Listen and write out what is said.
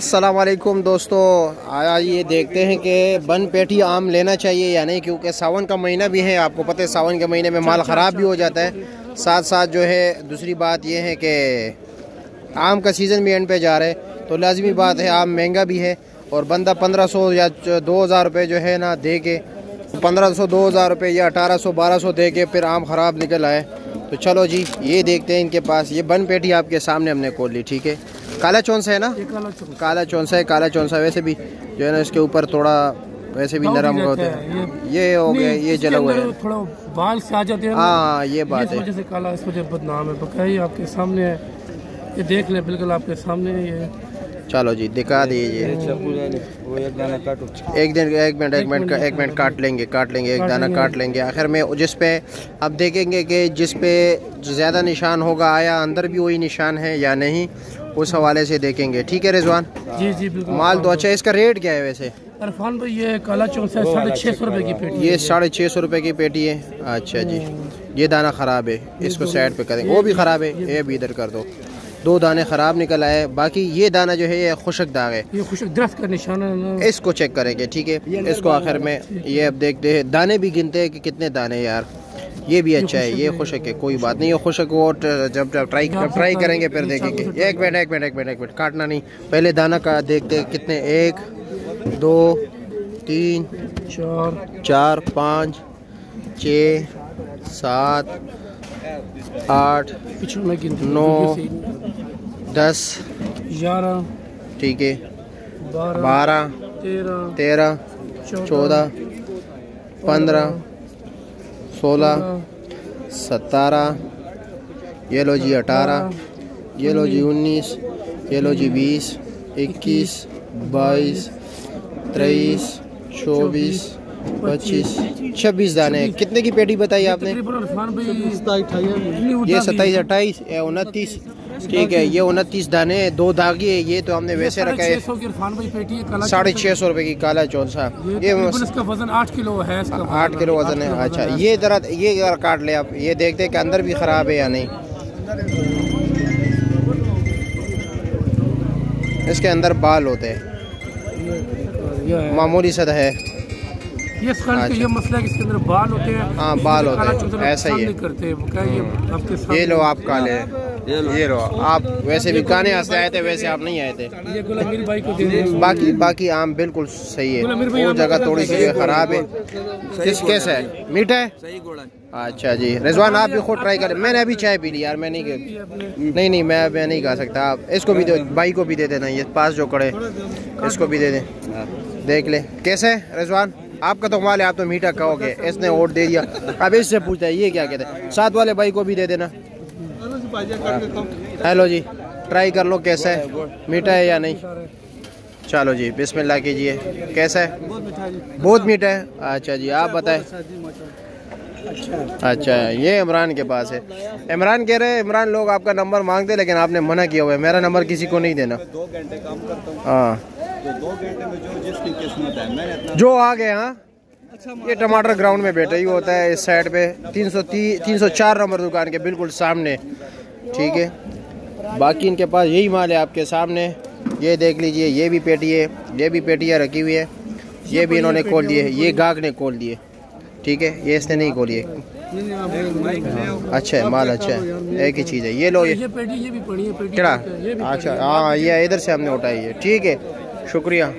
अस्सलाम वालेकुम दोस्तों, आज ये देखते हैं कि बन पेटी आम लेना चाहिए या नहीं, क्योंकि सावन का महीना भी है। आपको पता है सावन के महीने में माल ख़राब भी हो जाता है। साथ साथ जो है दूसरी बात ये है कि आम का सीज़न भी एंड पे जा रहा है, तो लाजमी बात है आम महंगा भी है। और बंदा 1500 या 2000 रुपये जो है ना दे के 1500 2000 रुपये या 1800 1200 दे के फिर आम ख़राब निकल आए। तो चलो जी ये देखते हैं इनके पास। ये बन पेटी आपके सामने हमने खोल ली, ठीक है। काला चौंसा है ना, काला चौंसा है। काला चौंसा वैसे भी जो है ना इसके ऊपर थोड़ा वैसे भी नरम होते हैं। ये हो गया, ये जला हुआ है, थोड़ा बाल से आ जाते हैं। हाँ ये बात है, वजह से काला इस वजह बदनाम है। बकाया आपके सामने है, ये देख लें, बिल्कुल आपके सामने है ये। चलो जी दिखा दीजिए। एक मिनट काट लेंगे एक दाना काट लेंगे। आखिर में जिस पे अब देखेंगे कि जिस पे ज़्यादा निशान होगा आया अंदर भी वही निशान है या नहीं, उस हवाले से देखेंगे। ठीक है रिजवान जी जी बिल्कुल। माल तो अच्छा है। इसका रेट क्या है वैसे इरफान भाई? ये काला चौंसा 650 रुपये की पेटी। ये 650 रुपये की पेटी है। अच्छा जी, ये दाना ख़राब है, इसको साइड पे करेंगे। वो भी ख़राब है, ये भी इधर कर दो। 2 दाने ख़राब निकल आए। बाकी ये दाना जो है ये खुशक दाग है, ये खुशक दरख्त का निशान है। इसको चेक करेंगे, ठीक है। इसको आखिर में ये अब देखते हैं, दाने भी गिनते हैं कि कितने दाने यार। ये भी अच्छा है, ये खुशक है, कोई बात नहीं। ये खुशक वो जब ट्राई करेंगे फिर देखेंगे। एक मिनट काटना नहीं, पहले दाना का देखते हैं कितने। 1 2 3 4 5 6 7 8 9 10 11 ठीक है, 12 13 14 15 16 17 ये लो जी 18 ये लो जी 19 ये लो जी 20 21 22 23 24 25 26 दाने। कितने की पेटी बताई आपने? ये 27 28 29 ठीक है। ये 29 दाने 2 दागी है। ये तो हमने वैसे रखा है 650 रुपये की काला चौंसा। ये इसका वजन 8 किलो है। 8 किलो वजन है। अच्छा ये जरा काट ले आप, ये देखते हैं कि अंदर भी ख़राब है या नहीं। इसके अंदर बाल होते हैं, मामूली सतह है। ये ये मसला है कि इसके अंदर बाल होते हैं। हाँ बाल होते हैं, ऐसा ही है। ये लो आप काले, ये लो आप वैसे भी काने हंसते आए थे, वैसे आप नहीं आए थे। ये गुलामीर भाई को दे दे। बाकी आम बिल्कुल सही है, वो जगह थोड़ी सी खराब है। कैसा है, मीठा है? अच्छा जी रिजवान आप भी खुद ट्राई करें। मैंने अभी चाय पी ली यार, मैं नहीं मैं नहीं खा सकता। आप इसको भी दो, भाई को भी दे देना, ये पास जो खड़े इसको भी दे दें, देख ले कैसा है। रिजवान आपका तो माल है, आप तो मीठा कहोगे, इसने वोट दे दिया। अब इससे पूछता है ये क्या कहते हैं। साथ वाले भाई को भी दे देना। हेलो जी ट्राई कर लो कैसा है, मीठा है या नहीं। चलो जी बिस्मिल्लाह कीजिए। कैसा है? बहुत मीठा है। अच्छा जी आप बताएं। अच्छा ये इमरान के पास है। इमरान कह रहे हैं, इमरान लोग आपका नंबर मांगते लेकिन आपने मना किया हुआ है, मेरा नंबर किसी को नहीं देना। 2 घंटे काम करता हूं, हाँ तो 2 घंटे में जो जिसकी किस्मत है मैंने जो आ गए। हाँ ये टमाटर ग्राउंड में बैठा ही होता है इस साइड पे 304 नंबर दुकान के बिल्कुल सामने, ठीक है। बाकी इनके पास यही माल है आपके सामने, ये देख लीजिए। ये भी पेटी है, ये भी पेटियाँ रखी हुई है, ये भी इन्होंने खोल दिए, ये गाहक ने खोल दिए, ठीक है। ये इसने नहीं खोली है। अच्छा है माल, अच्छा है, एक ही चीज़ है। ये लो ये पेटी, ये भी पड़ी है पेटी। अच्छा हाँ ये इधर से हमने उठाई है, ठीक है शुक्रिया।